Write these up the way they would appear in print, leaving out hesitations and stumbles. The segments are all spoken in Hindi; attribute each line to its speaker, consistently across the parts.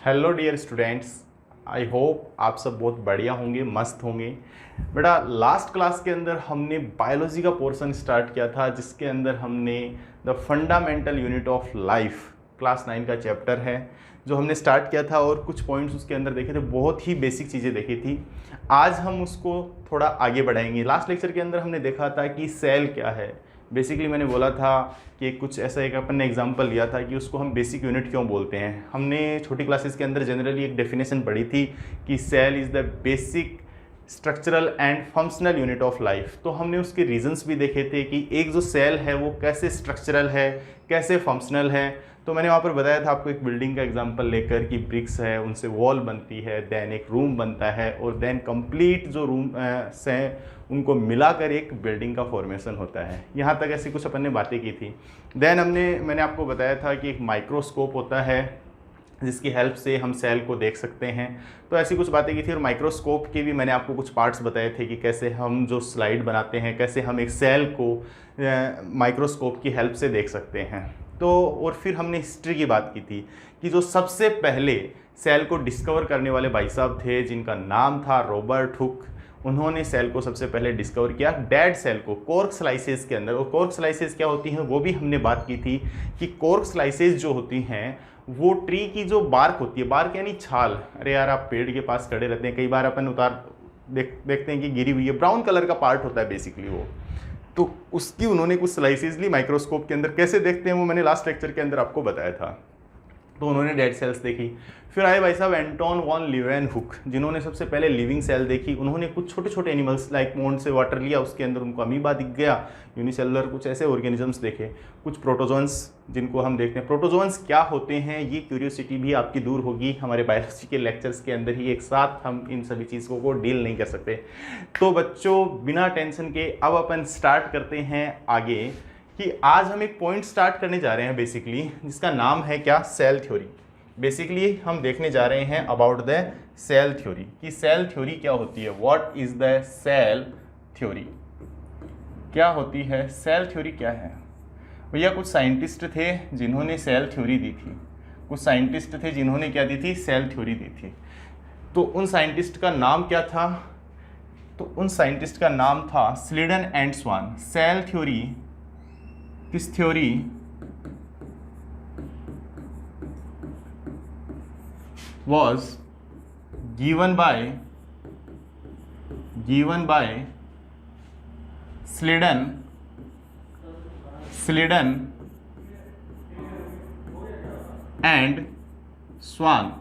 Speaker 1: Hello dear students, I hope आप सब बहुत बढ़िया होंगे, मस्त होंगे। बेटा, लास्ट क्लास के अंदर हमने बायोलॉजी का पोर्शन स्टार्ट किया था, जिसके अंदर हमने the fundamental unit of life class 9 का चैप्टर है जो हमने स्टार्ट किया था और कुछ पॉइंट्स उसके अंदर देखे थे। बहुत ही बेसिक चीज़ें देखी थी। आज हम उसको थोड़ा आगे बढ़ाएंगे। लास्ट लेक्चर के अंदर हमने देखा था कि सेल क्या है। बेसिकली मैंने बोला था कि कुछ ऐसा एक अपन ने एग्जांपल लिया था कि उसको हम बेसिक यूनिट क्यों बोलते हैं। हमने छोटी क्लासेस के अंदर जनरली एक डेफिनेशन पढ़ी थी कि cell is the basic structural and functional unit of life. तो हमने उसके रीजंस भी देखे थे कि एक जो सेल है वो कैसे स्ट्रक्चरल है, कैसे फंक्शनल है। तो मैंने वहाँ पर बताया था आपको एक बिल्डिंग का एग्जांपल लेकर कि ब्रिक्स है, उनसे वॉल बनती है, देन एक रूम बनता है और देन कंप्लीट जो रूम से उनको मिलाकर एक बिल्डिंग का फॉर्मेशन होता है। यहाँ तक ऐसी कुछ अपन ने बातें की थी। देन मैंने आपको बताया था कि एक माइक्रोस्कोप होता है जिसकी हेल्प से हम सेल को देख सकते हैं। तो ऐसी कुछ बातें की थी और माइक्रोस्कोप के भी मैंने आपको कुछ पार्ट्स बताए थे कि कैसे हम जो स्लाइड बनाते हैं, कैसे हम एक सेल को माइक्रोस्कोप की हेल्प से देख सकते हैं। तो और फिर हमने हिस्ट्री की बात की थी कि जो सबसे पहले सेल को डिस्कवर करने वाले भाई साहब थे जिनका नाम था रॉबर्ट हुक। उन्होंने सेल को सबसे पहले डिस्कवर किया डेड सेल को कॉर्क स्लाइसेस के अंदर। और कॉर्क स्लाइसेस क्या होती हैं वो भी हमने बात की थी कि कॉर्क स्लाइसेस जो होती हैं वो ट्री की जो बार्क होती है, बार्क यानी छाल। अरे यार, आप पेड़ के पास खड़े रहते हैं, कई बार अपन देखते हैं कि गिरी हुई है, ब्राउन कलर का पार्ट होता है बेसिकली वो। तो उसकी उन्होंने कुछ स्लाइसेस ली माइक्रोस्कोप के अंदर। कैसे देखते हैं वो मैंने लास्ट लेक्चर के अंदर आपको बताया था। तो उन्होंने डेड सेल्स देखी। फिर आए भाई साहब एंटोन वॉन लीवेनहुक, जिन्होंने सबसे पहले लिविंग सेल देखी। उन्होंने कुछ छोटे छोटे एनिमल्स लाइक मोंड से वाटर लिया, उसके अंदर उनको अमीबा दिख गया, यूनिसेलुलर कुछ ऐसे ऑर्गेनिजम्स देखे, कुछ प्रोटोजोन्स जिनको हम देखते हैं। प्रोटोजोन्स क्या होते हैं ये क्यूरियोसिटी भी आपकी दूर होगी। हमारे बायोलॉजी के लेक्चर्स के अंदर ही एक साथ हम इन सभी चीज़ों को डील नहीं कर सकते। तो बच्चों, बिना टेंशन के अब अपन स्टार्ट करते हैं आगे कि आज हम एक पॉइंट स्टार्ट करने जा रहे हैं बेसिकली, जिसका नाम है क्या, सेल थ्योरी। बेसिकली हम देखने जा रहे हैं अबाउट द सेल थ्योरी कि सेल थ्योरी क्या होती है। What is the cell theory, क्या होती है सेल थ्योरी, क्या है भैया। कुछ साइंटिस्ट थे जिन्होंने सेल थ्योरी दी थी, कुछ साइंटिस्ट थे जिन्होंने क्या दी थी, सेल थ्योरी दी थी। तो उन साइंटिस्ट का नाम क्या था, तो उन साइंटिस्ट का नाम था Schleiden and Schwann. Cell theory, this theory was given by Sliden and Swan।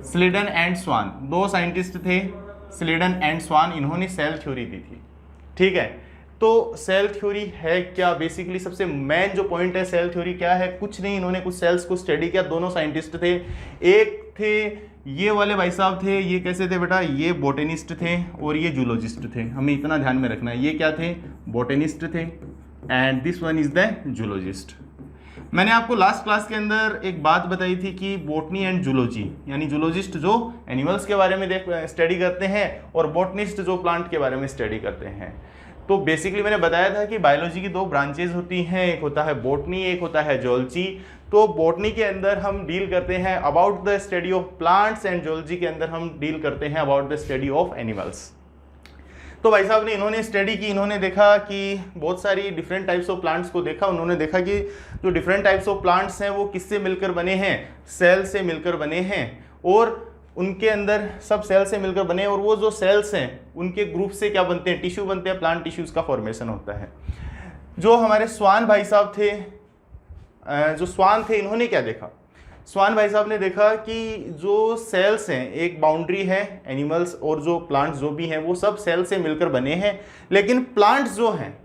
Speaker 1: Schleiden and Schwann दो साइंटिस्ट थे, स्लीडन एंड स्वान, इन्होंने सेल थ्योरी दी थी। ठीक है, तो सेल थ्योरी है क्या, बेसिकली सबसे मेन जो पॉइंट है सेल थ्योरी क्या है, कुछ नहीं, इन्होंने कुछ सेल्स को स्टडी किया। दोनों साइंटिस्ट थे, एक थे ये वाले भाई साहब थे, ये कैसे थे बेटा, ये बोटेनिस्ट थे और ये जूलॉजिस्ट थे। हमें इतना ध्यान में रखना है, ये क्या थे, बोटेनिस्ट थे and this one is the zoologist. मैंने आपको लास्ट क्लास के अंदर एक बात बताई थी कि बॉटनी एंड जूलॉजी, यानी जूलॉजिस्ट जो एनिमल्स के बारे में स्टडी करते हैं और बॉटनिस्ट जो प्लांट के बारे में स्टडी करते हैं। तो बेसिकली मैंने बताया था कि बायोलॉजी की दो ब्रांचेज होती हैं, एक होता है बॉटनी, एक होता है जूलॉजी। तो बॉटनी के अंदर हम डील करते हैं about the study of plants and zoology के अंदर हम डील करते हैं about the study of animals. तो भाई साहब ने इन्होंने स्टडी की, इन्होंने देखा कि बहुत सारी डिफरेंट टाइप्स ऑफ प्लांट्स को देखा। उन्होंने देखा कि जो डिफरेंट टाइप्स ऑफ प्लांट्स हैं वो किससे मिलकर बने हैं, सेल से मिलकर बने हैं। और उनके अंदर सब सेल से मिलकर बने, और वो जो सेल्स हैं उनके ग्रुप से क्या बनते हैं, टिश्यू बनते हैं, प्लांट टिश्यूज का फॉर्मेशन होता है। जो हमारे स्वान भाई साहब थे, जो स्वान थे, इन्होंने क्या देखा, स्वान भाई साहब ने देखा कि जो सेल्स हैं, एक बाउंड्री है, एनिमल्स और जो प्लांट्स जो भी हैं वो सब सेल से मिलकर बने हैं, लेकिन प्लांट्स जो हैं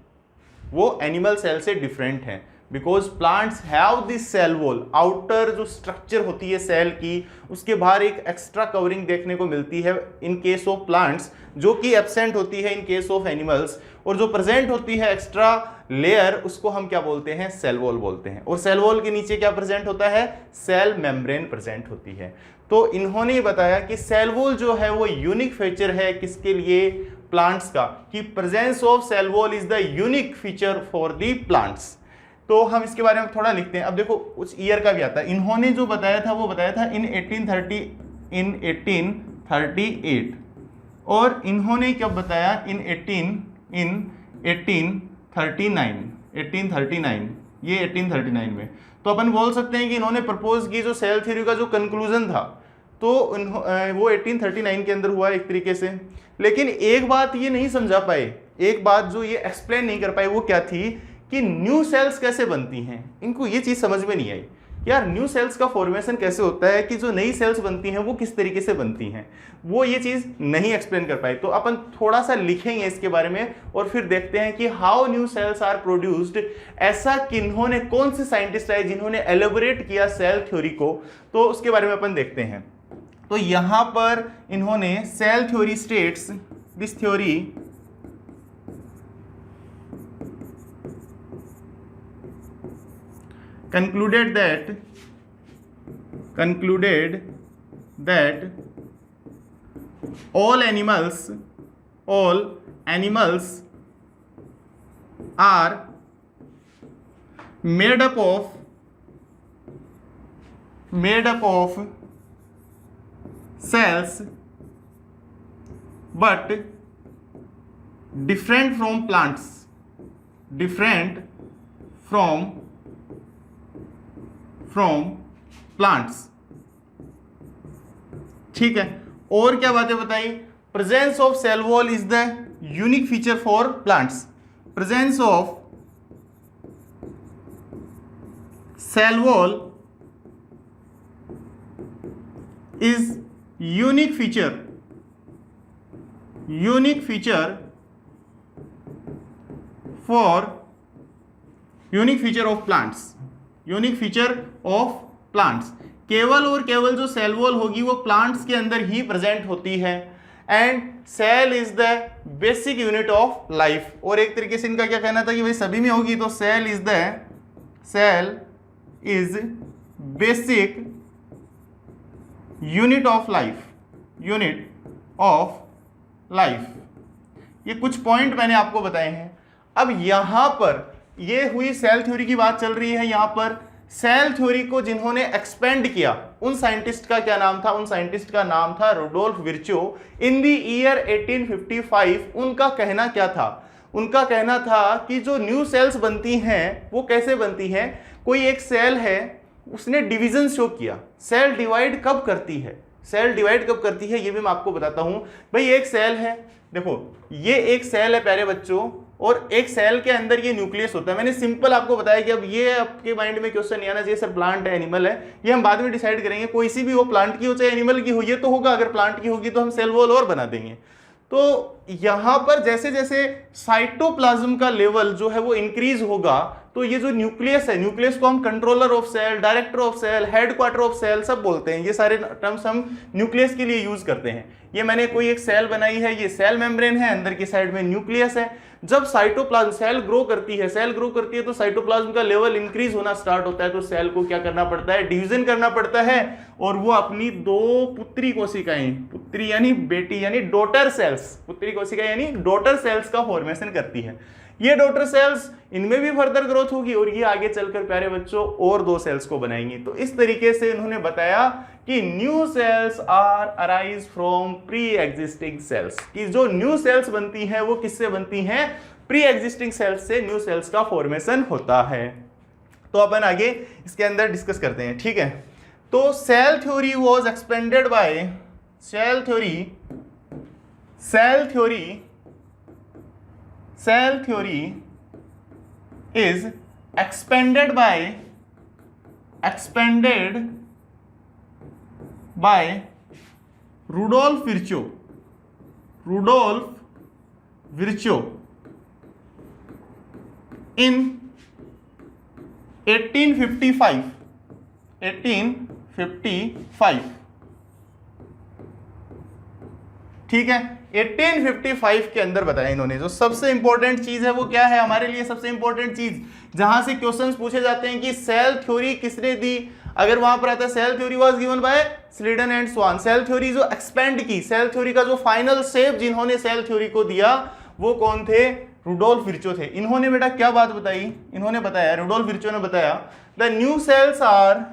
Speaker 1: वो एनिमल सेल से डिफरेंट हैं। Because plants have this cell wall, outer जो स्ट्रक्चर होती है सेल की, उसके बाहर एक एक्स्ट्रा कवरिंग देखने को मिलती है इन केस ऑफ प्लांट्स, जो कि एब्सेंट होती है इन केस ऑफ एनिमल्स। और जो प्रेजेंट होती है एक्स्ट्रा लेयर, उसको हम क्या बोलते हैं, सेल वॉल बोलते हैं। और सेल वॉल के नीचे क्या प्रेजेंट होता है, सेल मेम्ब्रेन प्रेजेंट होती है। तो इन्होंने बताया कि सेल वॉल जो है वो यूनिक फीचर है किसके लिए, प्लांट्स का, कि presence of cell wall is the unique feature for the plants. तो हम इसके बारे में थोड़ा लिखते हैं। अब देखो उस ईयर का भी आता है, इन्होंने जो बताया था वो बताया था इन 1838 और इन्होंने कब बताया इन 1839 ये 1839 में। तो अपन बोल सकते हैं कि इन्होंने प्रपोज की जो सेल थ्योरी का जो कंक्लूजन था तो वो 1839 के अंदर हुआ एक तरीके से। लेकिन एक बात ये नहीं समझा पाए, एक बात जो ये एक्सप्लेन नहीं कर पाए वो क्या थी कि न्यू सेल्स कैसे बनती हैं। इनको ये चीज समझ में नहीं आई यार, न्यू सेल्स का फॉर्मेशन कैसे होता है, कि जो नई सेल्स बनती हैं वो किस तरीके से बनती हैं, वो ये चीज नहीं एक्सप्लेन कर पाई। तो अपन थोड़ा सा लिखेंगे इसके बारे में और फिर देखते हैं कि how new cells are produced. ऐसा किन्होंने, कौन से साइंटिस्ट आए जिन्होंने एलेबोरेट किया सेल थ्योरी को, तो उसके बारे में अपन देखते हैं। तो यहां पर इन्होंने cell theory states this theory concluded that all animals are made up of cells but different from plants, ठीक है। और क्या बातें बताई, presence of cell wall is the unique feature for plants, presence of cell wall is unique feature of plants, केवल और केवल जो सेल वॉल होगी वो प्लांट्स के अंदर ही प्रेजेंट होती है। And cell is the basic unit of life. और एक तरीके से इनका क्या कहना था कि भाई सभी में होगी, तो cell is basic unit of life. ये कुछ पॉइंट मैंने आपको बताए हैं। अब यहां पर ये हुई सेल थ्योरी की बात चल रही है। यहां पर सेल थ्योरी को जिन्होंने एक्सपेंड किया उन साइंटिस्ट का क्या नाम था, उन साइंटिस्ट का नाम था Rudolf Virchow in the year 1855। उनका कहना क्या था, उनका कहना था कि जो न्यू सेल्स बनती हैं वो कैसे बनती हैं, कोई एक सेल है उसने डिवीजन शो किया, सेल डिवाइड कब करती है, ये भी मैं आपको बताता हूं। भाई एक सेल है, देखो ये एक सेल है प्यारे बच्चों, और एक सेल के अंदर ये न्यूक्लियस होता है। मैंने सिंपल आपको बताया कि अब ये आपके माइंड में क्वेश्चन नहीं आना चाहिए सर प्लांट है एनिमल है, ये हम बाद में डिसाइड करेंगे, कोई सी भी हो, प्लांट की हो चाहे एनिमल की हो, ये तो होगा। अगर प्लांट की होगी तो हम सेल वॉल और बना देंगे। तो यहां पर जैसे जैसे साइटोप्लाज्म का लेवल जो है वो इंक्रीज होगा, तो ये जो न्यूक्लियस है, न्यूक्लियस को हम controller of cell, director of cell, headquarter of cell सब बोलते हैं। ये सारे टर्म्स हम न्यूक्लियस के लिए यूज करते हैं। ये मैंने कोई एक सेल बनाई है, ये सेल मेम्ब्रेन है, अंदर की साइड में न्यूक्लियस है। जब साइटोप्लाज्म सेल ग्रो करती है तो साइटोप्लाज्म का लेवल इंक्रीज होना स्टार्ट होता है, तो सेल को क्या करना पड़ता है, डिवीजन करना पड़ता है, और वो अपनी दो पुत्री कोशिकाएं, पुत्री यानी बेटी यानी डॉटर सेल्स, पुत्री कोशिकाएं यानी डॉटर सेल्स का फॉर्मेशन करती है। ये डॉटर सेल्स, इनमें भी फर्दर ग्रोथ होगी और ये आगे चलकर प्यारे बच्चों और दो सेल्स को बनाएंगी। तो इस तरीके से इन्होंने बताया कि new cells are arise from pre existing cells, कि जो न्यू सेल्स बनती हैं वो किससे बनती हैं, प्री एग्जिस्टिंग सेल्स से न्यू सेल्स का फॉर्मेशन होता है। तो अपन आगे इसके अंदर डिस्कस करते हैं, ठीक है। तो cell theory was expanded by cell theory is expanded by Rudolf Virchow in 1855, ठीक है। 1855 के अंदर बताया इन्होंने। जो सबसे इंपॉर्टेंट चीज है वो क्या है हमारे लिए, सबसे इंपॉर्टेंट चीज जहां से क्वेश्चंस पूछे जाते हैं कि सेल थ्योरी किसने दी, अगर वहां पर आता है cell theory was given by Schleiden and Schwann. Cell theory जो एक्सपेंड की, सेल थ्योरी का जो फाइनल शेप जिन्होंने सेल थ्योरी को दिया वो कौन थे, रुडोल्फ विर्चो थे। इन्होंने बेटा क्या बात बताई, इन्होंने बताया, रुडोल्फ विर्चो ने बताया, the new cells are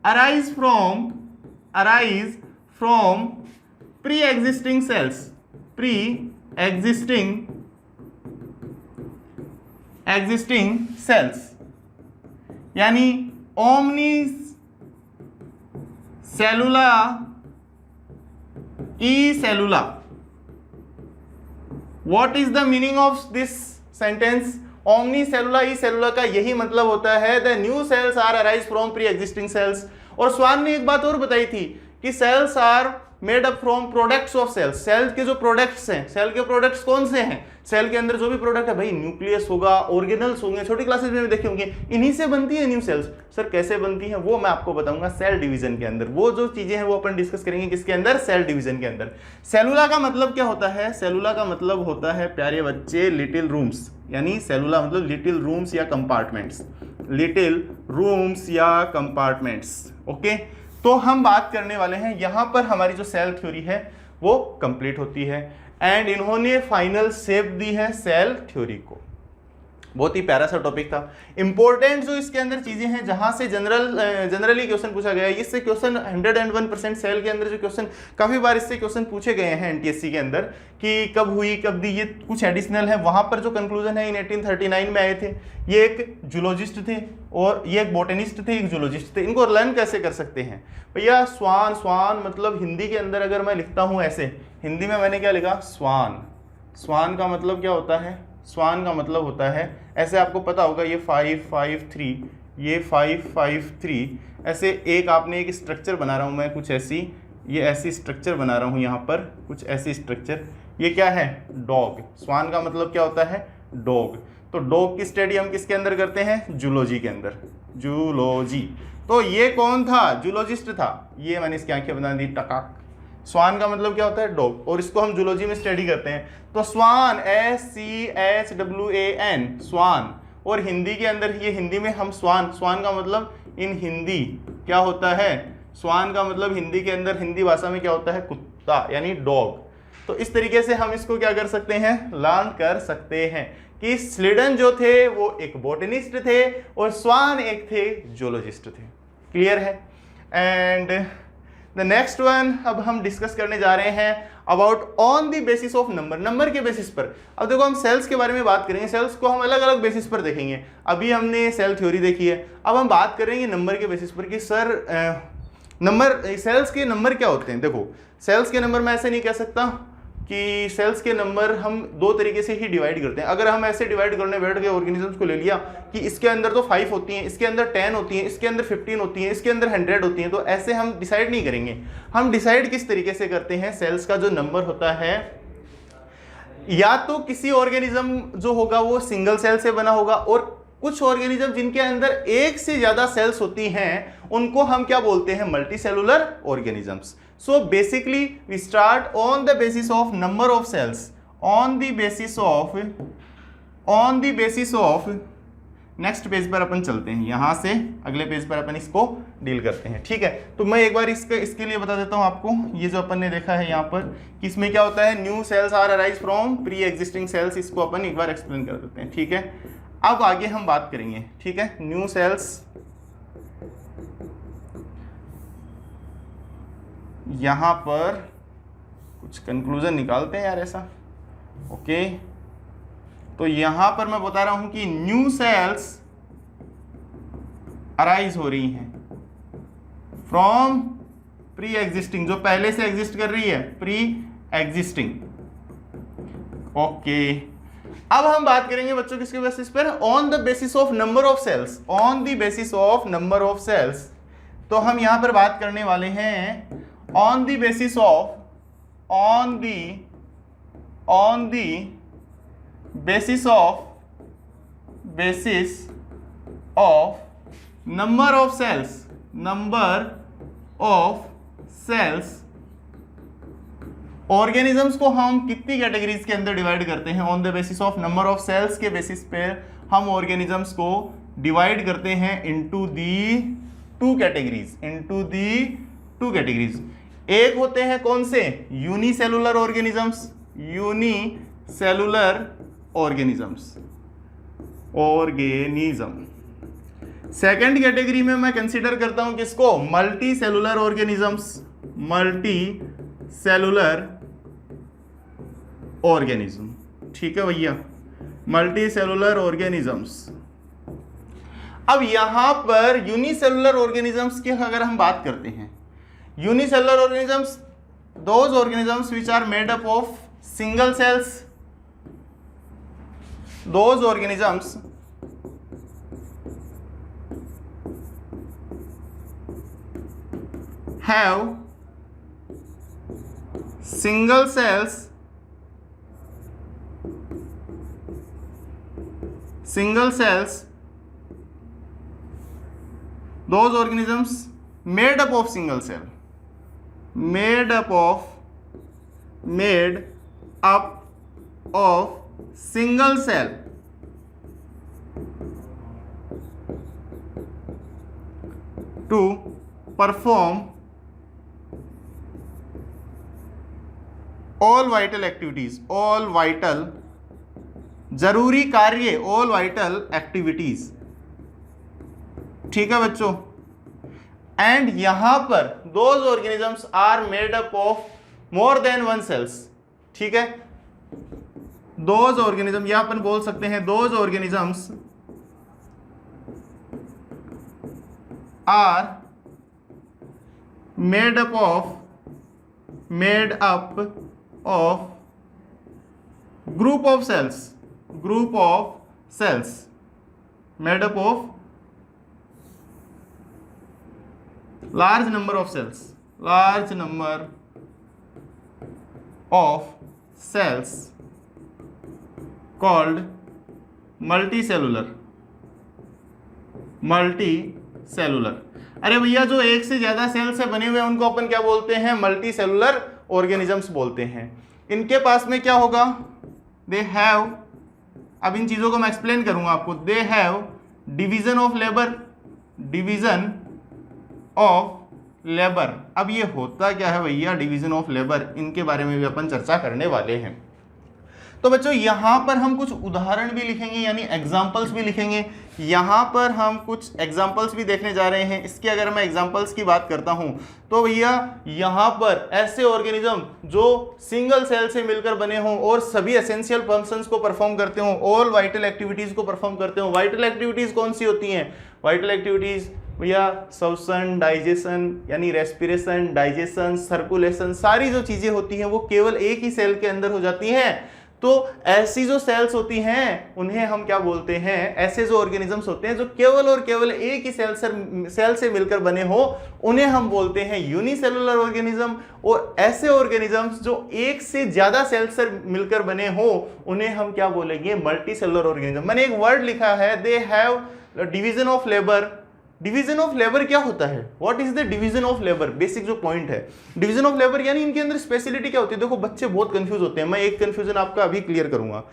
Speaker 1: arise from pre-existing cells, यानी omnis cellula e cellula. What is the meaning of this sentence? Omnis cellula e cellula का यही मतलब होता है the new cells are arise from pre existing cells. और स्वान ने एक बात और बताई थी कि cells are made up from products of cells. Cell के जो प्रोडक्ट्स हैं, सेल के प्रोडक्ट्स कौन से हैं? सेल के अंदर जो भी प्रोडक्ट है भाई, न्यूक्लियस होगा, ऑर्गेनल्स होंगे, छोटी क्लासेस में भी देखे होंगे, इन्हीं से बनती है न्यू सेल्स। सर कैसे बनती है वो मैं आपको बताऊंगा सेल डिवीजन के अंदर। वो जो चीजें हैं वो अपन डिस्कस करेंगे किसके अंदर? सेल डिवीजन के अंदर। सेलुला का मतलब क्या होता है? सेलुला का मतलब होता है प्यारे बच्चे लिटिल रूम्स, यानी सेलुला मतलब लिटिल रूम्स या कंपार्टमेंट्स, लिटिल रूम्स या कंपार्टमेंट्स। ओके, तो हम बात करने वाले हैं यहां पर हमारी जो सेल थ्योरी है वो कंप्लीट होती है एंड इन्होंने फाइनल शेप दी है सेल थ्योरी को। बहुत ही प्यारा सा टॉपिक था। इंपॉर्टेंट जो इसके अंदर चीजें हैं जहां से जनरली क्वेश्चन पूछा गया है, इससे क्वेश्चन 101% सेल के अंदर जो क्वेश्चन काफी बार इससे क्वेश्चन पूछे गए हैं एनटीएससी के अंदर कि कब हुई कब दी, ये कुछ एडिशनल है। वहां पर जो कंक्लूजन है इन 1839 में आए थे। ये एक जूलॉजिस्ट थे और ये एक बोटेनिस्ट थे, एक जूलॉजिस्ट थे। इनको लर्न कैसे कर सकते हैं भैया? स्वान मतलब हिंदी के अंदर अगर मैं लिखता हूं ऐसे, हिंदी में मैंने क्या लिखा? स्वान का मतलब क्या होता है? स्वान का मतलब होता है ऐसे, आपको पता होगा ये 553, ये 553, ऐसे एक आपने एक स्ट्रक्चर बना रहा हूँ मैं कुछ ऐसी, ये ऐसी स्ट्रक्चर बना रहा हूँ यहाँ पर कुछ ऐसी स्ट्रक्चर। ये क्या है? डॉग। स्वान का मतलब क्या होता है? डॉग। तो डॉग की स्टडी हम किसके अंदर करते हैं? जूलॉजी के अंदर, जूलॉजी। तो ये कौन था? जूलॉजिस्ट था। ये मैंने इसकी आंखें बना दी, टकाक। स्वान का मतलब क्या होता है? डॉग, और इसको हम जूलॉजी में स्टडी करते हैं। तो स्वान, SCHWAN, स्वान। और हिंदी के अंदर ये हिंदी में हम स्वान का मतलब इन हिंदी क्या होता है? स्वान का मतलब हिंदी के अंदर हिंदी भाषा में क्या होता है? कुत्ता, यानी डॉग। तो इस तरीके से हम इसको क्या कर सकते हैं? लर्न कर सकते हैं कि स्लीडन जो थे वो एक बोटनिस्ट थे और स्वान एक थे जूलॉजिस्ट थे। क्लियर है? एंड द नेक्स्ट वन अब हम डिस्कस करने जा रहे हैं about on the basis of number के बेसिस पर। अब देखो हम सेल्स के बारे में बात करेंगे, सेल्स को हम अलग अलग बेसिस पर देखेंगे। अभी हमने सेल थ्योरी देखी है, अब हम बात करेंगे नंबर के बेसिस पर कि सर नंबर, सेल्स के नंबर क्या होते हैं। देखो सेल्स के नंबर मैं ऐसे नहीं कह सकता कि सेल्स के नंबर हम दो तरीके से ही डिवाइड करते हैं। अगर हम ऐसे डिवाइड करने बैठ गए ऑर्गेनिजम्स को ले लिया कि इसके अंदर तो 5 होती हैं, इसके अंदर 10 होती हैं, इसके अंदर 15 होती हैं, इसके अंदर 100 होती हैं, तो ऐसे हम डिसाइड नहीं करेंगे। हम डिसाइड किस तरीके से करते हैं? सेल्स का जो नंबर होता है, या तो किसी ऑर्गेनिज्म जो होगा वो सिंगल सेल से बना होगा, और कुछ ऑर्गेनिज्म जिनके अंदर एक से ज्यादा सेल्स होती हैं उनको हम क्या बोलते हैं? Multi cellular organisms. So basically we start on the basis of number of cells, on the basis of next page पर अपन चलते हैं, यहां से अगले पेज पर अपन इसको डील करते हैं। ठीक है, तो मैं एक बार इसके लिए बता देता हूं आपको। ये जो अपन ने देखा है यहाँ पर कि इसमें क्या होता है? New cells are arise from pre existing cells. इसको अपन एक बार एक्सप्लेन कर देते हैं। ठीक है, अब आगे हम बात करेंगे। ठीक है, न्यू सेल्स, यहां पर कुछ कंक्लूजन निकालते हैं यार ऐसा। ओके, तो यहां पर मैं बता रहा हूं कि न्यू सेल्स अराइज हो रही हैं फ्रॉम प्री एग्जिस्टिंग, जो पहले से एग्जिस्ट कर रही है, प्री एग्जिस्टिंग। ओके, अब हम बात करेंगे बच्चों किसके बेसिस पर? On the basis of number of cells, on the basis of number of cells. तो हम यहां पर बात करने वाले हैं on the basis of number of cells, organisms को हम कितनी कैटेगरीज के अंदर डिवाइड करते हैं? On the basis of number of cells के बेसिस पे हम ऑर्गेनिजम्स को डिवाइड करते हैं into the two categories, two categories. एक होते हैं कौन से, unicellular organisms, unicellular organisms, second category में मैं कंसीडर करता हूं किसको, multicellular organisms, multicellular organism. ठीक है भैया, मल्टी सेलुलर ऑर्गेनिजम्स। अब यहां पर यूनिसेलुलर ऑर्गेनिजम्स की अगर हम बात करते हैं, unicellular organisms those organisms which are made up of single cells, those organisms have single cells, those organisms made up of single cell, made up of single cell to perform all vital activities, all vital जरूरी कार्य, all vital activities। ठीक है बच्चों, एंड यहां पर those organisms are made up of more than one cells। ठीक है, those organisms, यहां अपन बोल सकते हैं those organisms are made up of group of cells, made up of large number of cells called multicellular। अरे भैया जो एक से ज्यादा सेल से बने हुए हैं उनको अपन क्या बोलते हैं, मल्टी सेलुलर ऑर्गेनिजम्स बोलते हैं। इनके पास में क्या होगा, दे हैव, अब इन चीजों को मैं एक्सप्लेन करूंगा आपको, they have division of labour. अब ये होता क्या है भैया डिवीजन ऑफ लेबर, इनके बारे में भी अपन चर्चा करने वाले हैं। तो बच्चों यहां पर हम कुछ उदाहरण भी लिखेंगे, यानी एग्जाम्पल्स भी लिखेंगे। यहां पर हम कुछ एग्जाम्पल्स भी देखने जा रहे हैं। इसकी अगर मैं एग्जाम्पल्स की बात करता हूं तो भैया यहां पर ऐसे ऑर्गेनिज्म जो सिंगल सेल से मिलकर बने हों और सभी एसेंशियल फंक्शंस को परफॉर्म करते हों, ऑल वाइटल एक्टिविटीज को परफॉर्म करते हों। वाइटल एक्टिविटीज कौन सी होती हैं, वाइटल एक्टिविटीज भैया श्वसन, डाइजेशन यानी रेस्पिरेशन, डाइजेशन, सर्कुलेशन, सारी जो चीजें होती हैं वो केवल एक ही सेल के अंदर हो जाती हैं। तो ऐसी जो सेल्स होती हैं उन्हें हम क्या बोलते हैं, ऐसे जो ऑर्गेनिजम्स होते हैं जो केवल और केवल एक ही सेल से मिलकर बने हो उन्हें हम बोलते हैं यूनिसेलुलर ऑर्गेनिज्म। और ऐसे ऑर्गेनिजम्स जो एक से ज्यादा सेल से मिलकर बने हो उन्हें हम क्या बोलेंगे, मल्टीसेलुलर ऑर्गेनिज्म। मैंने एक वर्ड लिखा है, they have division of labour. Division of labour क्या होता है, what is the division of labour, basic जो पॉइंट है डिवीजन ऑफ लेबर, यानी इनके अंदर स्पेशलिटी क्या होती है। देखो बच्चे बहुत कंफ्यूज होते हैं, मैं एक कंफ्यूजन आपका अभी क्लियर करूंगा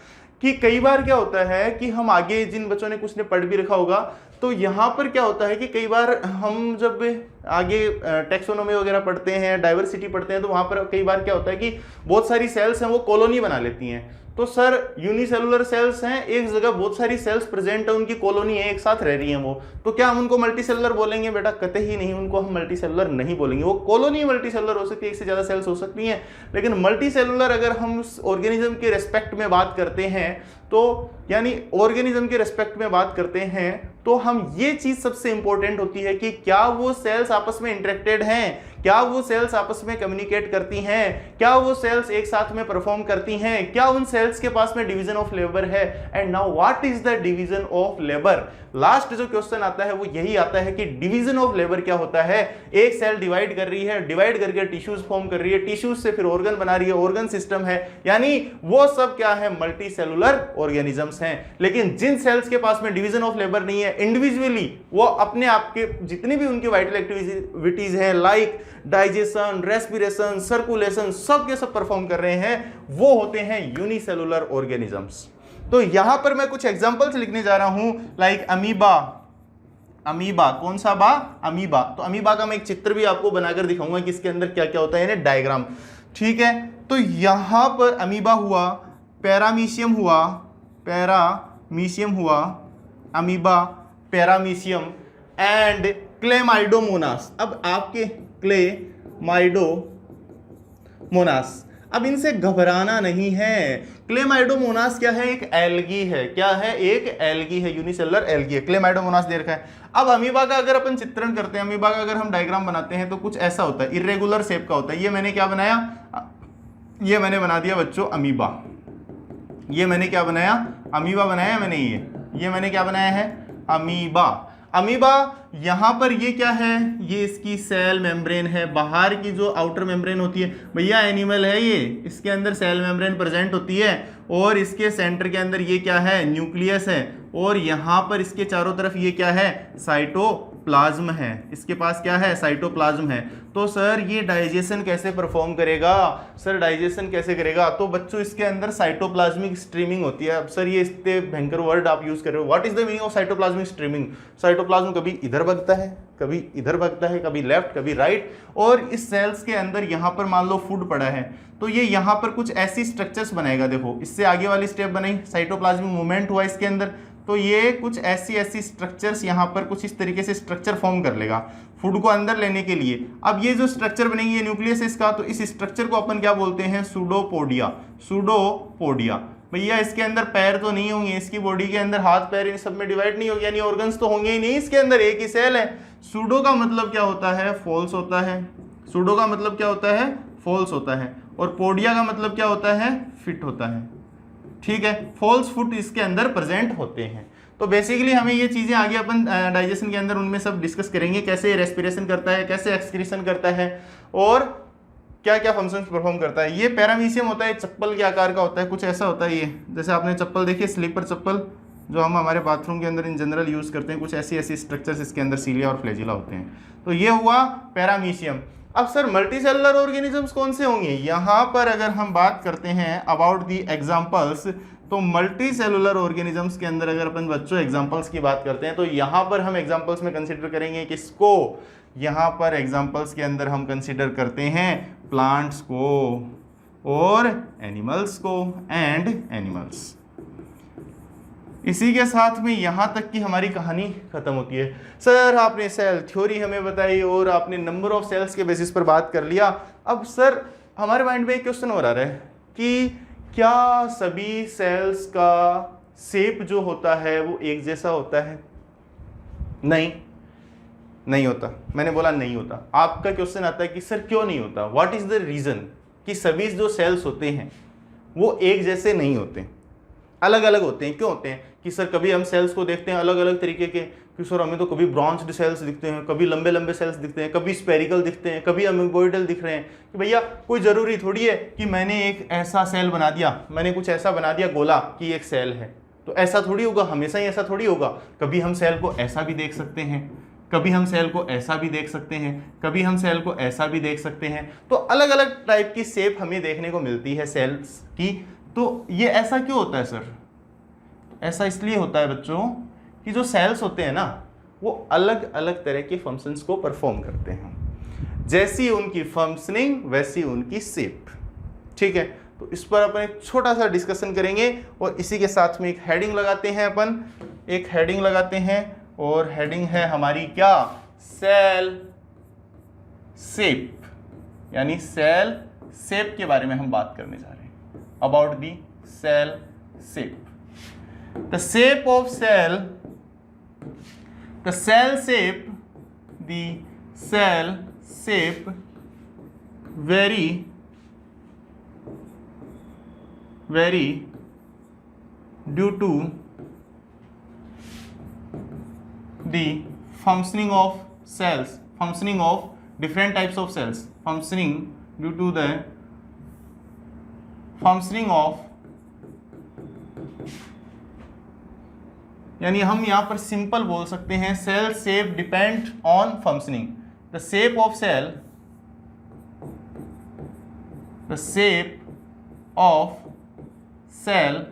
Speaker 1: कि कई बार क्या होता है कि हम आगे जिन बच्चों ने कुछ ने पढ़ भी रखा होगा तो यहाँ पर क्या होता है कि कई बार हम जब आगे टेक्सोनोमी वगैरह पढ़ते हैं, डाइवर्सिटी पढ़ते हैं, तो वहाँ पर कई बार क्या होता है कि बहुत सारी सेल्स हैं वो कॉलोनी बना लेती हैं। तो सर यूनिसेलुलर सेल्स हैं, एक जगह बहुत सारी सेल्स प्रेजेंट है, उनकी कॉलोनी है, एक साथ रह रही हैं वो, तो क्या हम उनको मल्टीसेलुलर बोलेंगे? बेटा कतई ही नहीं, उनको हम मल्टीसेलुलर नहीं बोलेंगे। वो कॉलोनी मल्टीसेलुलर हो सकती है, एक से ज्यादा सेल्स हो सकती हैं, लेकिन मल्टीसेलुलर अगर हम ऑर्गेनिज्म के रेस्पेक्ट में बात करते हैं तो यानी ऑर्गेनिज्म के रेस्पेक्ट में बात करते हैं तो हम ये चीज सबसे इंपॉर्टेंट होती है कि क्या वो सेल्स आपस में इंटरेक्टेड हैं, क्या वो सेल्स आपस में कम्युनिकेट करती हैं, क्या वो सेल्स एक साथ में परफॉर्म करती हैं, क्या उन सेल्स के पास में डिवीजन ऑफ लेबर है। And now what is the division of labour. Last जो क्वेश्चन आता है वो यही आता है कि डिवीजन ऑफ लेबर क्या होता है। एक सेल डिवाइड कर रही है, डिवाइड करके टिश्यूज फॉर्म कर रही है, टिश्यूज से फिर ऑर्गन बना रही है, ऑर्गन सिस्टम है, यानी वो सब क्या है, मल्टी सेलुलर ऑर्गेनिजम्स हैं। लेकिन जिन सेल्स के पास में डिवीजन ऑफ लेबर नहीं है, इंडिविजुअली वो अपने आप के जितनी भी उनकी वाइटल एक्टिविटीज हैं लाइक डाइजेशन, रेस्पिरेशन, सर्कुलेशन, सब के सब परफॉर्म कर रहे हैं, वो होते हैं यूनिसेलुलर ऑर्गेनिजम्स। तो यहां पर मैं कुछ एग्जांपल्स लिखने जा रहा हूं लाइक अमीबा, अमीबा, कौन सा बा? अमीबा। तो अमीबा का मैं एक चित्र भी आपको बनाकर दिखाऊंगा कि इसके अंदर क्या क्या होता है, यानी डायग्राम। ठीक है, तो यहां पर अमीबा हुआ, पैरामीशियम हुआ, पैरामीशियम हुआ, अमीबा, पैरामीशियम एंड क्लेमाइडोमोनास। अब आपके क्लेमाइडोमोनास, अब इनसे घबराना नहीं है। क्लेमाइडोमोनास क्या है? एक एल्गी है। क्या है? एक एल्गी है, यूनिसेलुलर एल्गी है। क्लेमाइडोमोनास दे रखा है। अब अमीबा का अगर अपन चित्रण करते हैं, अमीबा का अगर हम डायग्राम बनाते हैं तो कुछ ऐसा होता है, इरेगुलर शेप का होता है। ये मैंने क्या बनाया? ये मैंने बना दिया बच्चों अमीबा। ये मैंने क्या बनाया? अमीबा बनाया मैंने। ये मैंने क्या बनाया है? अमीबा। अमीबा यहां पर ये क्या है? ये इसकी सेल मेम्ब्रेन है। बाहर की जो आउटर मेम्ब्रेन होती है, भैया एनिमल है ये, इसके अंदर सेल मेम्ब्रेन प्रेजेंट होती है और इसके सेंटर के अंदर ये क्या है? न्यूक्लियस है। और यहां पर इसके चारों तरफ ये क्या है? साइटोप्लाज्म है। इसके पास क्या है? साइटोप्लाज्म है। तो सर ये डाइजेशन कैसे परफॉर्म करेगा? सर डाइजेशन कैसे करेगा? तो बच्चों इसके अंदर साइटोप्लाज्मिक स्ट्रीमिंग होती है। अब सर ये इतने भयंकर वर्ड आप यूज कर रहे हो, what is the meaning of cytoplasmic streaming? Cytoplasm कभी इधर भगता है, कभी इधर भगता है, कभी लेफ्ट, कभी राइट। और इस सेल्स के अंदर यहाँ पर मान लो फूड पड़ा है, तो ये यहाँ पर कुछ ऐसी स्ट्रक्चर्स बनाएगा। देखो इससे आगे वाली स्टेप बनाई, साइटोप्लाज्मिक मूवमेंट हुआ इसके अंदर, तो ये कुछ ऐसी स्ट्रक्चर्स यहाँ पर कुछ इस तरीके से स्ट्रक्चर फॉर्म कर लेगा फूड को अंदर लेने के लिए। अब ये जो स्ट्रक्चर बनेगी, ये न्यूक्लियस है इसका, तो इस स्ट्रक्चर को अपन क्या बोलते हैं? सूडोपोडिया। सूडोपोडिया। भैया इसके अंदर पैर तो नहीं होंगे, इसकी बॉडी के अंदर हाथ पैर इन सब में डिवाइड नहीं होगी, यानी ऑर्गन्स तो होंगे ही नहीं, इसके अंदर एक ही सेल है। सूडो का मतलब क्या होता है? फॉल्स होता है। सूडो का मतलब क्या होता है? फॉल्स होता है। और पोडिया का मतलब क्या होता है? फिट होता है। ठीक है, फॉल्स फुट इसके अंदर प्रेजेंट होते हैं। तो बेसिकली हमें ये चीजें आगे अपन डाइजेशन के अंदर उनमें सब डिस्कस करेंगे, कैसे रेस्पिरेशन करता है, कैसे एक्सक्रीशन करता है और क्या क्या फंक्शंस परफॉर्म करता है। ये पैरामीशियम होता है, चप्पल के आकार का होता है, कुछ ऐसा होता है ये, जैसे आपने चप्पल देखी, स्लीपर चप्पल जो हम हमारे बाथरूम के अंदर इन जनरल यूज करते हैं, कुछ ऐसी स्ट्रक्चर्स इसके अंदर सीलिया और फ्लैजिला होते हैं। तो ये हुआ पैरामीशियम। अब सर मल्टीसेलुलर ऑर्गेनिजम्स कौन से होंगे? यहाँ पर अगर हम बात करते हैं अबाउट दी एग्जांपल्स, तो मल्टीसेलुलर ऑर्गेनिजम्स के अंदर अगर अपन बच्चों एग्जांपल्स की बात करते हैं, तो यहाँ पर हम एग्जांपल्स में कंसीडर करेंगे किसको? यहाँ पर एग्जांपल्स के अंदर हम कंसीडर करते हैं प्लांट्स को और एनिमल्स को एंड एनिमल्स। इसी के साथ में यहाँ तक की हमारी कहानी खत्म होती है। सर आपने सेल थ्योरी हमें बताई और आपने नंबर ऑफ सेल्स के बेसिस पर बात कर लिया। अब सर हमारे माइंड में एक क्वेश्चन हो रहा है कि क्या सभी सेल्स का शेप जो होता है वो एक जैसा होता है? नहीं होता। मैंने बोला नहीं होता। आपका क्वेश्चन आता है कि सर क्यों नहीं होता? व्हाट इज द रीजन कि सभी जो सेल्स होते हैं वो एक जैसे नहीं होते, अलग अलग होते हैं। क्यों होते हैं? कि सर कभी हम सेल्स को देखते हैं अलग अलग तरीके के, कि सर हमें तो कभी ब्रांच्ड सेल्स दिखते हैं, कभी लंबे लंबे सेल्स दिखते हैं, कभी स्पेरिकल दिखते हैं, कभी अमीबॉइडल दिख रहे हैं। कि भैया कोई ज़रूरी थोड़ी है कि मैंने एक ऐसा सेल बना दिया, मैंने कुछ ऐसा बना दिया गोला कि एक सेल है, तो ऐसा थोड़ी होगा, हमेशा ही ऐसा थोड़ी होगा। कभी हम सेल को ऐसा भी देख सकते हैं, कभी हम सेल को ऐसा भी देख सकते हैं, कभी हम सेल को ऐसा भी देख सकते हैं। तो अलग अलग टाइप की शेप हमें देखने को मिलती है सेल्स की। तो ये ऐसा क्यों होता है सर? ऐसा इसलिए होता है बच्चों कि जो सेल्स होते हैं ना वो अलग अलग तरह के फंक्शंस को परफॉर्म करते हैं, जैसी उनकी फंक्शनिंग वैसी उनकी शेप। ठीक है, तो इस पर अपन एक छोटा सा डिस्कशन करेंगे और इसी के साथ में एक हेडिंग लगाते हैं। अपन एक हेडिंग लगाते हैं और हेडिंग है हमारी क्या? सेल शेप, यानी सेल शेप के बारे में हम बात करने जा रहे हैं। About the cell shape. The shape of cell, the cell shape vary due to the functioning of cells, functioning of different types of cells, functioning due to the functioning of, यानी हम यहाँ पर सिंपल बोल सकते हैं cell shape depend on functioning. The shape of cell, the shape of cell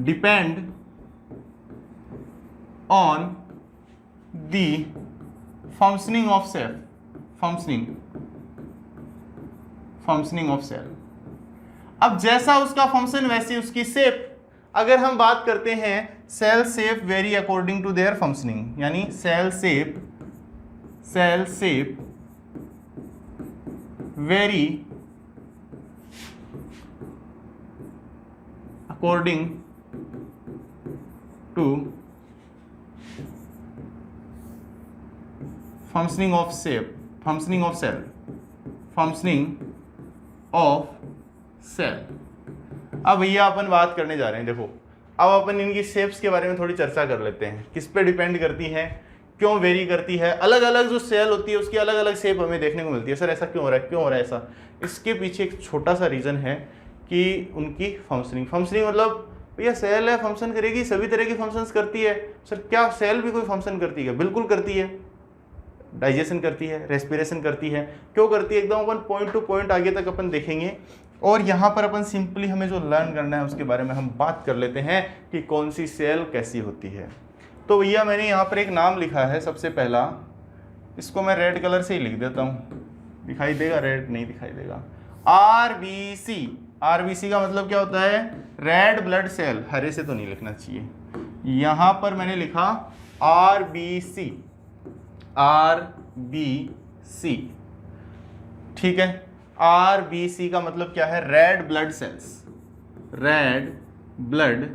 Speaker 1: depend on the functioning of cell, functioning of cell. अब जैसा उसका फंक्शन वैसी उसकी शेप। अगर हम बात करते हैं cell shape vary according to their functioning, यानी cell shape vary according to functioning of cell, functioning of cell. अब भैया अपन बात करने जा रहे हैं, देखो अब अपन इनकी शेप्स के बारे में थोड़ी चर्चा कर लेते हैं, किस पे डिपेंड करती है, क्यों वेरी करती है। अलग अलग जो सेल होती है उसकी अलग अलग शेप हमें देखने को मिलती है। सर ऐसा क्यों हो रहा है, क्यों हो रहा है ऐसा? इसके पीछे एक छोटा सा रीज़न है कि उनकी फंक्शनिंग मतलब भैया सेल है, फंक्शन करेगी, सभी तरह की फंक्शंस करती है। सर क्या सेल भी कोई फंक्शन करती है? बिल्कुल करती है, डाइजेशन करती है, रेस्पिरेशन करती है। क्यों करती है, एकदम अपन पॉइंट टू पॉइंट आगे तक अपन देखेंगे। और यहाँ पर अपन सिंपली हमें जो लर्न करना है उसके बारे में हम बात कर लेते हैं कि कौन सी सेल कैसी होती है। तो भैया मैंने यहाँ पर एक नाम लिखा है सबसे पहला, इसको मैं रेड कलर से ही लिख देता हूँ, दिखाई देगा? रेड नहीं दिखाई देगा। RBC, RBC का मतलब क्या होता है? Red blood cell. हरे से तो नहीं लिखना चाहिए, यहाँ पर मैंने लिखा RBC, ठीक है। RBC का मतलब क्या है? Red blood cells, red blood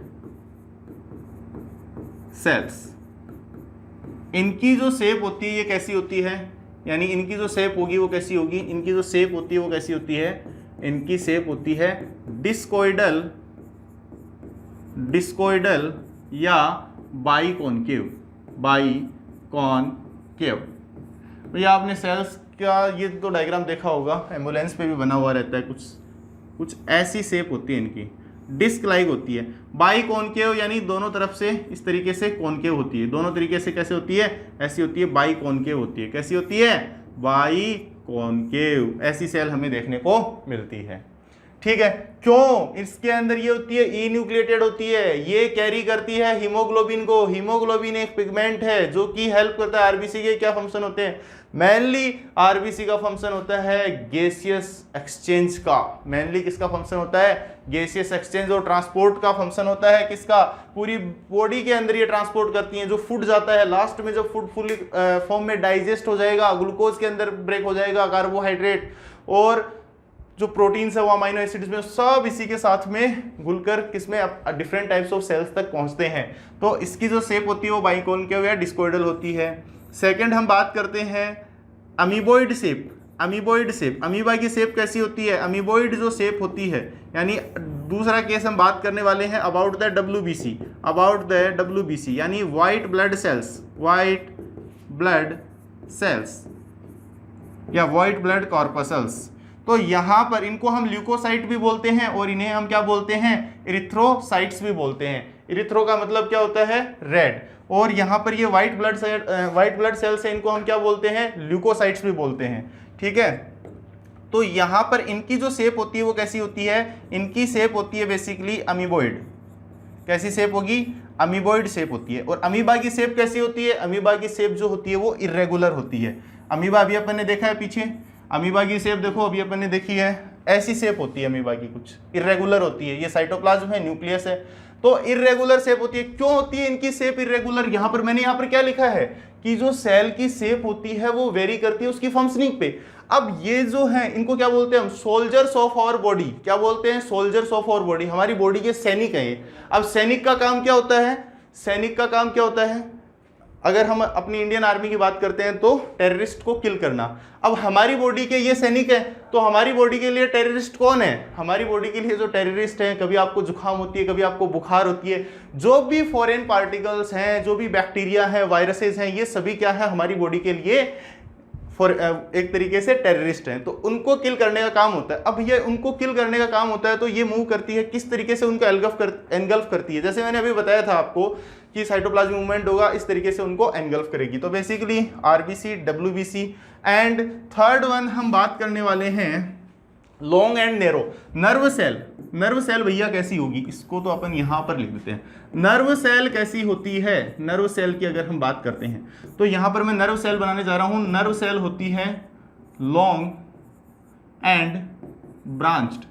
Speaker 1: cells. इनकी जो शेप होती है ये कैसी होती है, यानी इनकी जो शेप होगी वो कैसी होगी? इनकी जो शेप होती है वो कैसी होती है? इनकी शेप होती है डिस्कोइडल या बाइकॉनकेव। भैया आपने सेल्स का ये तो डायग्राम देखा होगा, एम्बुलेंस पे भी बना हुआ रहता है, कुछ ऐसी शेप होती है इनकी, डिस्क लाइक होती है। बाइकॉनकेव यानी दोनों तरफ से इस तरीके से कॉनकेव होती है। दोनों तरीके से कैसे होती है? ऐसी होती है, बाइकॉनकेव होती है। कैसी होती है? बाइकॉनकेव। ऐसी सेल हमें देखने को मिलती है, ठीक है। क्यों? इसके अंदर ये होती है ई न्यूक्लिएटेड होती है, ये कैरी करती है हीमोग्लोबिन को। हीमोग्लोबिन एक पिगमेंट है जो कि हेल्प करता है। आरबीसी के क्या फंक्शन होते हैं? मेनली आरबीसी का फंक्शन होता है गैसियस एक्सचेंज का। मेनली किसका फंक्शन होता है? Gaseous exchange. और ट्रांसपोर्ट का फंक्शन होता है किसका? पूरी बॉडी के अंदर ये ट्रांसपोर्ट करती हैं। जो फूड जाता है लास्ट में, जब फूड फुली फॉर्म में डाइजेस्ट हो जाएगा, ग्लूकोज के अंदर ब्रेक हो जाएगा, कार्बोहाइड्रेट और जो प्रोटीन्स है वो अमाइनो एसिड्स में, सब इसी के साथ में घुलकर किसमें डिफरेंट टाइप्स ऑफ सेल्स तक पहुंचते हैं। तो इसकी जो शेप होती है वो बाइकॉनकेव या डिस्कोइडल होती है। सेकंड हम बात करते हैं अमीबॉइड शेप। अमीबा की शेप कैसी होती है? अमीबॉइड जो शेप होती है, यानी दूसरा केस हम बात करने वाले हैं अबाउट द WBC, यानी व्हाइट ब्लड सेल्स या व्हाइट ब्लड कॉर्पसल्स। तो यहाँ पर इनको हम ल्यूकोसाइट भी बोलते हैं और इन्हें हम क्या बोलते हैं? इरिथ्रोसाइट्स भी बोलते हैं। इरिथ्रो का मतलब क्या होता है? रेड। और यहाँ पर ये व्हाइट ब्लड सेल्स है, इनको हम क्या बोलते हैं? ल्यूकोसाइट्स भी बोलते हैं, ठीक है। तो यहाँ पर इनकी जो शेप होती है वो कैसी होती है? इनकी शेप होती है बेसिकली अमीबॉइड। कैसी शेप होगी? अमीबॉइड शेप होती है। और अमीबा की शेप कैसी होती है? अमीबा की शेप जो होती है वो इर्रेगुलर होती है। अमीबा अभी अपन ने देखा है पीछे, अमीबा की शेप देखो अभी अपन ने देखी है, ऐसी शेप होती है अमीबा की, कुछ इर्रेगुलर होती है। ये साइटोप्लाज्म है, न्यूक्लियस है, तो इर्रेगुलर शेप होती है। क्यों होती है इनकी शेप इर्रेगुलर? यहाँ पर मैंने यहाँ पर क्या लिखा है कि जो सेल की शेप होती है वो वेरी करती है उसकी फंक्शनिंग पे। अब ये जो है इनको क्या बोलते हैं हम? Soldiers of our body. क्या बोलते हैं? सोल्जर्स ऑफ आवर बॉडी, हमारी बॉडी के सैनिक हैं ये। अब सैनिक का काम क्या होता है? सैनिक का काम क्या होता है? अगर हम अपनी इंडियन आर्मी की बात करते हैं तो टेररिस्ट को किल करना। अब हमारी बॉडी के ये सैनिक है, तो हमारी बॉडी के लिए टेररिस्ट कौन है? हमारी बॉडी के लिए जो टेररिस्ट हैं, कभी आपको जुकाम होती है, कभी आपको बुखार होती है, जो भी फॉरेन पार्टिकल्स हैं, जो भी बैक्टीरिया हैं, वायरसेस हैं, ये सभी क्या है? हमारी बॉडी के लिए एक तरीके से टेररिस्ट हैं। तो उनको किल करने का काम होता है। अब ये उनको किल करने का काम होता है तो ये मूव करती है किस तरीके से? उनको एनगल्फ करती है। जैसे मैंने अभी बताया था आपको कि साइटोप्लाज्म मूवमेंट होगा, इस तरीके से उनको एनगल्फ करेगी। तो basically RBC, WBC and third one हम बात करने वाले हैं long and narrow. Nerve cell भैया कैसी होगी, इसको तो अपन यहां पर लिख देते हैं। नर्व सेल कैसी होती है, नर्व सेल की अगर हम बात करते हैं तो यहां पर मैं नर्व सेल बनाने जा रहा हूं। नर्व सेल होती है लॉन्ग एंड ब्रांच्ड,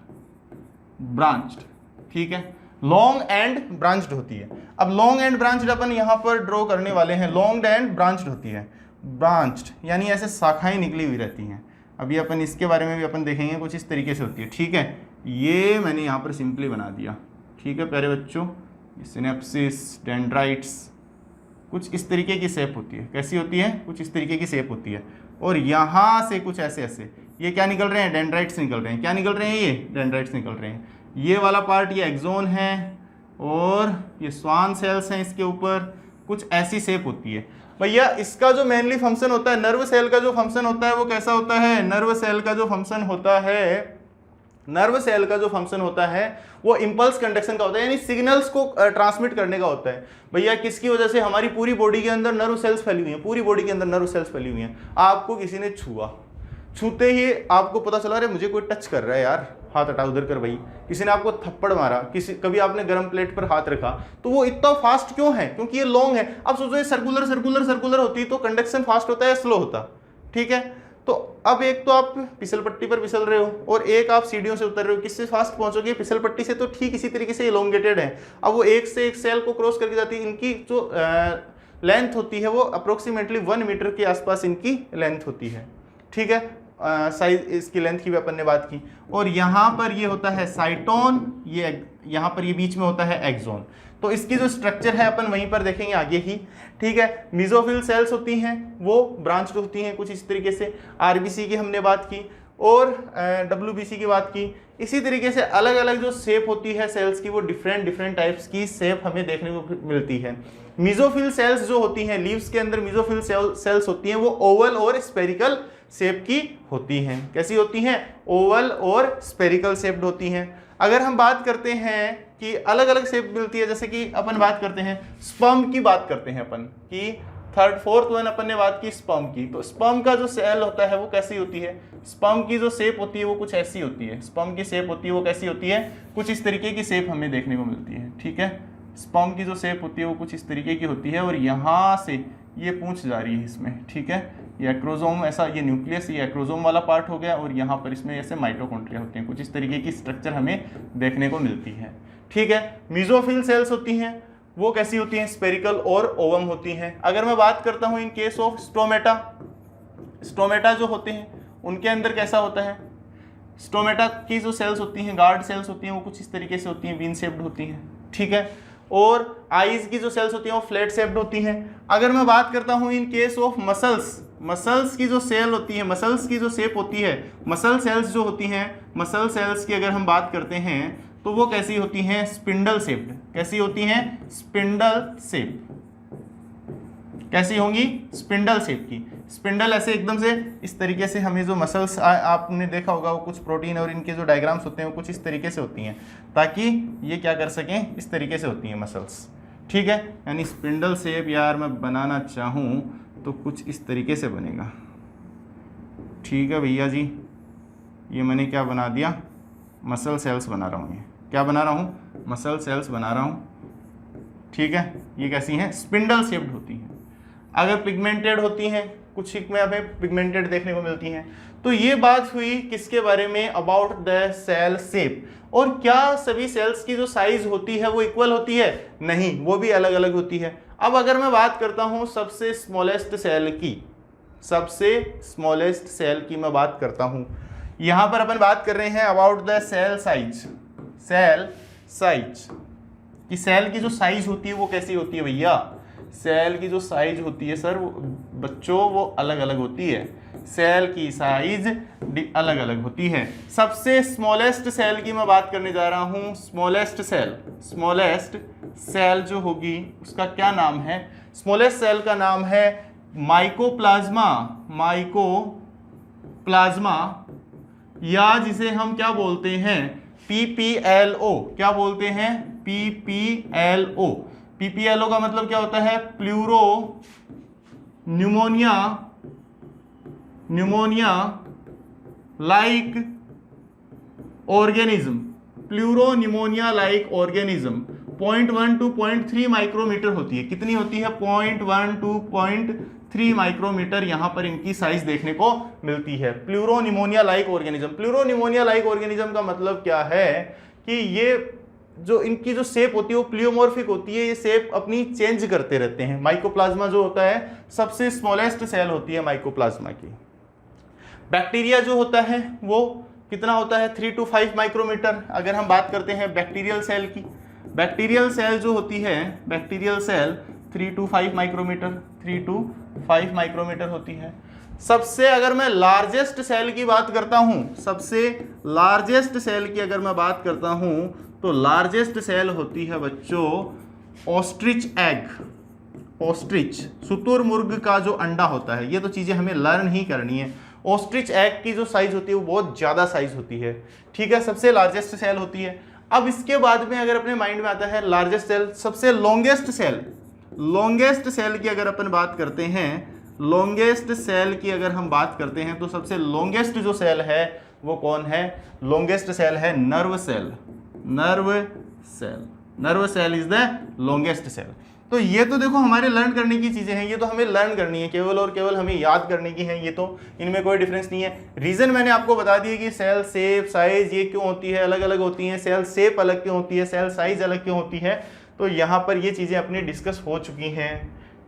Speaker 1: ठीक है, लॉन्ग एंड ब्रांच्ड होती है। अब लॉन्ग एंड ब्रांच्ड अपन यहां पर ड्रॉ करने वाले हैं। लॉन्ग एंड ब्रांच्ड होती है, ब्रांच्ड यानी ऐसे शाखाएं निकली हुई रहती हैं। अभी अपन इसके बारे में भी अपन देखेंगे, कुछ इस तरीके से होती है, ठीक है। ये मैंने यहाँ पर सिंपली बना दिया, ठीक है प्यारे बच्चों। सिनेप्सिस, डेंड्राइट्स, कुछ इस तरीके की शेप होती है। कैसी होती है, कुछ इस तरीके की शेप होती है। और यहाँ से कुछ ऐसे ऐसे ये क्या निकल रहे हैं, डेंड्राइट्स निकल रहे हैं। क्या निकल रहे हैं, ये डेंड्राइट्स निकल रहे हैं। ये वाला पार्ट ये एक्सोन है और ये स्वान सेल्स हैं इसके ऊपर, कुछ ऐसी शेप होती है भैया। इसका जो मेनली फंक्शन होता है, नर्व सेल का जो फंक्शन होता है वो कैसा होता है, नर्व सेल का जो फंक्शन होता है वो इंपल्स कंडक्शन का होता है, यानी सिग्नल्स को ट्रांसमिट करने का होता है भैया। किसकी वजह से, हमारी पूरी बॉडी के अंदर नर्व सेल्स फैली हुई हैं, पूरी बॉडी के अंदर नर्व सेल्स फैली हुई हैं। आपको किसी ने छुआ, छूते ही आपको पता चला अरे मुझे कोई टच कर रहा है यार, हाथ हटा उधर कर भाई। किसी ने आपको थप्पड़ मारा, कभी आपने गर्म प्लेट पर हाथ रखा, तो वो इतना फास्ट क्यों है, क्योंकि ये लॉन्ग है। अब सोचो ये सर्कुलर होती तो कंडक्शन फास्ट होता है स्लो होता, ठीक है। तो अब एक तो आप फिसल पट्टी पर फिसल रहे हो और एक आप सीढ़ियों से उतर रहे हो, किससे फास्ट पहुंचोगे, फिसल पट्टी से। तो ठीक इसी तरीके से इलोंगेटेड है। अब वो एक से एक सेल को क्रॉस करके जाती है। इनकी जो लेंथ होती है वो अप्रोक्सीमेटली 1 मीटर के आसपास इनकी लेंथ होती है, ठीक है। साइज इसकी लेंथ की भी अपन ने बात की। और यहाँ पर ये होता है साइटोन, ये यहाँ पर ये बीच में होता है एक्सोन। तो इसकी जो स्ट्रक्चर है अपन वहीं पर देखेंगे आगे ही, ठीक है। मेसोफिल सेल्स होती हैं वो ब्रांच्ड होती हैं कुछ इस तरीके से। आरबीसी की हमने बात की और डब्ल्यूबीसी की बात की। इसी तरीके से अलग अलग जो शेप होती है सेल्स की, वो डिफरेंट टाइप्स की शेप हमें देखने को मिलती है। मेसोफिल सेल्स जो होती हैं, लीव्स के अंदर मेसोफिल सेल्स होती हैं, वो ओवल और स्पेरिकल शेप की होती हैं। कैसी होती हैं, ओवल और स्पेरिकल शेप्ड होती हैं। अगर हम बात करते हैं कि अलग अलग शेप मिलती है, जैसे कि अपन बात करते हैं स्पर्म की, बात करते हैं अपन कि फोर्थ वन अपन ने बात की स्पर्म की। तो स्पर्म का जो सेल होता है वो कैसी होती है, स्पर्म की जो शेप होती है वो कुछ ऐसी होती है। स्पर्म की शेप होती है वो कैसी होती है, कुछ इस तरीके की शेप हमें देखने को मिलती है, ठीक है। स्पर्म की जो शेप होती है वो कुछ इस तरीके की होती है और यहाँ से ये पूंछ जा रही है इसमें, ठीक है। ये एक्रोजोम, ऐसा ये न्यूक्लियस, ये एक्रोजोम वाला पार्ट हो गया और यहाँ पर इसमें ऐसे माइटोकॉन्ड्रिया होते हैं। कुछ इस तरीके की स्ट्रक्चर हमें देखने को मिलती है, ठीक है। मेसोफिल सेल्स होती हैं वो कैसी होती हैं, स्पेरिकल और ओवम होती हैं। अगर मैं बात करता हूँ इन केस ऑफ स्टोमेटा जो होते हैं उनके अंदर कैसा होता है, स्टोमेटा की जो सेल्स होती हैं, गार्ड सेल्स होती हैं, वो कुछ इस तरीके से होती हैं, बीन शेप्ड होती हैं, ठीक है। और आईज की जो सेल्स होती हैं वो फ्लैट शेप्ड होती हैं। अगर मैं बात करता हूँ इन केस ऑफ मसल्स की जो सेल होती है, मसल्स की जो शेप होती है, मसल सेल्स जो होती हैं, मसल सेल्स की अगर हम बात करते हैं तो वो कैसी होती हैं, स्पिंडल शेप्ड। कैसी होती हैं, स्पिंडल शेप। कैसी होंगी, स्पिंडल शेप की। स्पिंडल ऐसे एकदम से इस तरीके से, हमें जो मसल्स आपने देखा होगा वो कुछ प्रोटीन और इनके जो डायग्राम्स होते हैं वो कुछ इस तरीके से होती हैं, ताकि ये क्या कर सकें, इस तरीके से होती हैं मसल्स, ठीक है। यानी स्पिंडल शेप यार मैं बनाना चाहूँ तो कुछ इस तरीके से बनेगा, ठीक है भैया जी। ये मैंने क्या बना दिया, मसल सेल्स बना रहा हूँ। ये क्या बना रहा हूँ, मसल सेल्स बना रहा हूँ, ठीक है। ये कैसी हैं, स्पिंडल शेप्ड होती हैं। अगर पिगमेंटेड होती हैं, कुछ में हमें पिगमेंटेड देखने को मिलती हैं। तो ये बात हुई किसके बारे में, अबाउट द सेल शेप। और क्या सभी सेल्स की जो साइज होती है वो इक्वल होती है, नहीं, वो भी अलग अलग होती है। अब अगर मैं बात करता हूँ सबसे स्मॉलेस्ट सेल की मैं बात करता हूँ, यहाँ पर अपन बात कर रहे हैं अबाउट द सेल साइज कि सेल की जो साइज होती है वो कैसी होती है भैया। सेल की जो साइज होती है सर बच्चों वो अलग अलग होती है, सेल की साइज अलग अलग होती है। सबसे स्मॉलेस्ट सेल की मैं बात करने जा रहा हूं। स्मॉलेस्ट सेल जो होगी उसका क्या नाम है, स्मॉलेस्ट सेल का नाम है माइकोप्लाज्मा, या जिसे हम क्या बोलते हैं, PPLO। क्या बोलते हैं, PPLO का मतलब क्या होता है, pleuropneumonia like organism, pleuropneumonia like organism 0.1 to 0.3 micrometre होती है। कितनी होती है? 0.1 to 0.3 माइक्रोमीटर यहाँ पर इनकी साइज देखने को मिलती है। Pleuropneumonia like organism, pleuropneumonia like organism का मतलब क्या है कि ये जो इनकी जो शेप होती है वो प्लियोमॉर्फिक होती है, ये शेप अपनी चेंज करते रहते हैं। माइकोप्लाज्मा जो होता है सबसे स्मॉलेस्ट सेल होती है माइकोप्लाज्मा की। बैक्टीरिया जो होता है वो कितना होता है? 3 to 5 माइक्रोमीटर। अगर हम बात करते हैं बैक्टीरियल सेल की, बैक्टीरियल सेल जो होती है, bacterial cell 3 to 5 micrometre, 3 to 5 micrometre होती है। सबसे अगर मैं लार्जेस्ट सेल की बात करता हूं, सबसे लार्जेस्ट सेल की अगर मैं बात करता हूं तो लार्जेस्ट सेल होती है बच्चों ऑस्ट्रिच एग। ऑस्ट्रिच शुतुरमुर्ग का जो अंडा होता है, ये तो चीजें हमें लर्न ही करनी है। ऑस्ट्रिच एग की जो साइज होती है वो बहुत ज्यादा साइज होती है, ठीक है, सबसे लार्जेस्ट सेल होती है। अब इसके बाद में अगर अपने माइंड में आता है लार्जेस्ट सेल, सबसे लॉन्गेस्ट सेल, लॉन्गेस्ट सेल की अगर अपन बात करते हैं, लॉन्गेस्ट सेल की अगर हम बात करते हैं तो सबसे लॉन्गेस्ट जो सेल है वो कौन है? लॉन्गेस्ट सेल है nerve cell. Nerve cell, nerve cell is the longest cell. तो ये तो देखो हमारे लर्न करने की चीजें हैं, ये तो हमें लर्न करनी है केवल और केवल हमें याद करने की है, ये तो इनमें कोई डिफरेंस नहीं है। रीजन मैंने आपको बता दिया कि सेल शेप साइज ये क्यों होती है, अलग अलग होती है। सेल शेप अलग क्यों होती है, सेल साइज अलग क्यों होती है, तो यहाँ पर ये चीजें अपनी डिस्कस हो चुकी हैं,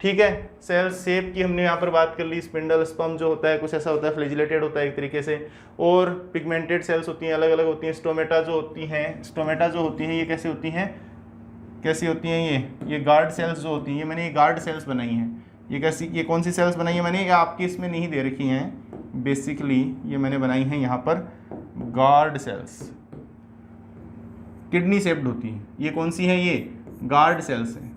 Speaker 1: ठीक है। सेल शेप की हमने यहाँ पर बात कर ली। स्पिंडल स्पर्म जो होता है कुछ ऐसा होता है, फ्लैजिलेटेड होता है एक तरीके से, और पिगमेंटेड सेल्स होती हैं, अलग अलग होती हैं। स्टोमेटा जो होती हैं, स्टोमेटा जो होती हैं ये कैसे होती हैं, कैसी होती हैं ये गार्ड सेल्स जो होती हैं, ये मैंने ये गार्ड सेल्स बनाई हैं। ये कैसी, ये कौन सी सेल्स बनाई है मैंने, ये आपकी इसमें नहीं दे रखी हैं, बेसिकली ये मैंने बनाई हैं यहाँ पर गार्ड सेल्स, किडनी शेप्ड होती है। ये कौन सी है? ये गार्ड सेल्स हैं।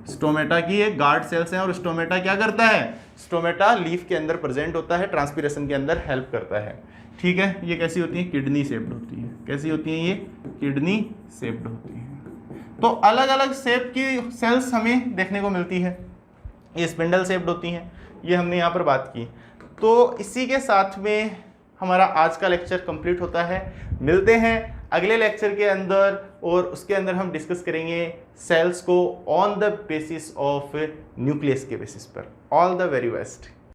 Speaker 1: स्टोमेटा की ये गार्ड सेल्स हैं। और स्टोमेटा क्या करता है? स्टोमेटा लीफ के अंदर प्रेजेंट होता है, ट्रांसपिरेशन के अंदर हेल्प करता है, ठीक है। ये कैसी होती है? किडनी शेप्ड होती है। कैसी होती है? ये किडनी शेप्ड होती है। तो अलग अलग शेप की सेल्स हमें देखने को मिलती है। ये स्पिंडल शेप्ड होती हैं, ये हमने यहाँ पर बात की। तो इसी के साथ में हमारा आज का लेक्चर कंप्लीट होता है। मिलते हैं अगले लेक्चर के अंदर, और उसके अंदर हम डिस्कस करेंगे सेल्स को on the basis of nucleus के बेसिस पर। All the very best.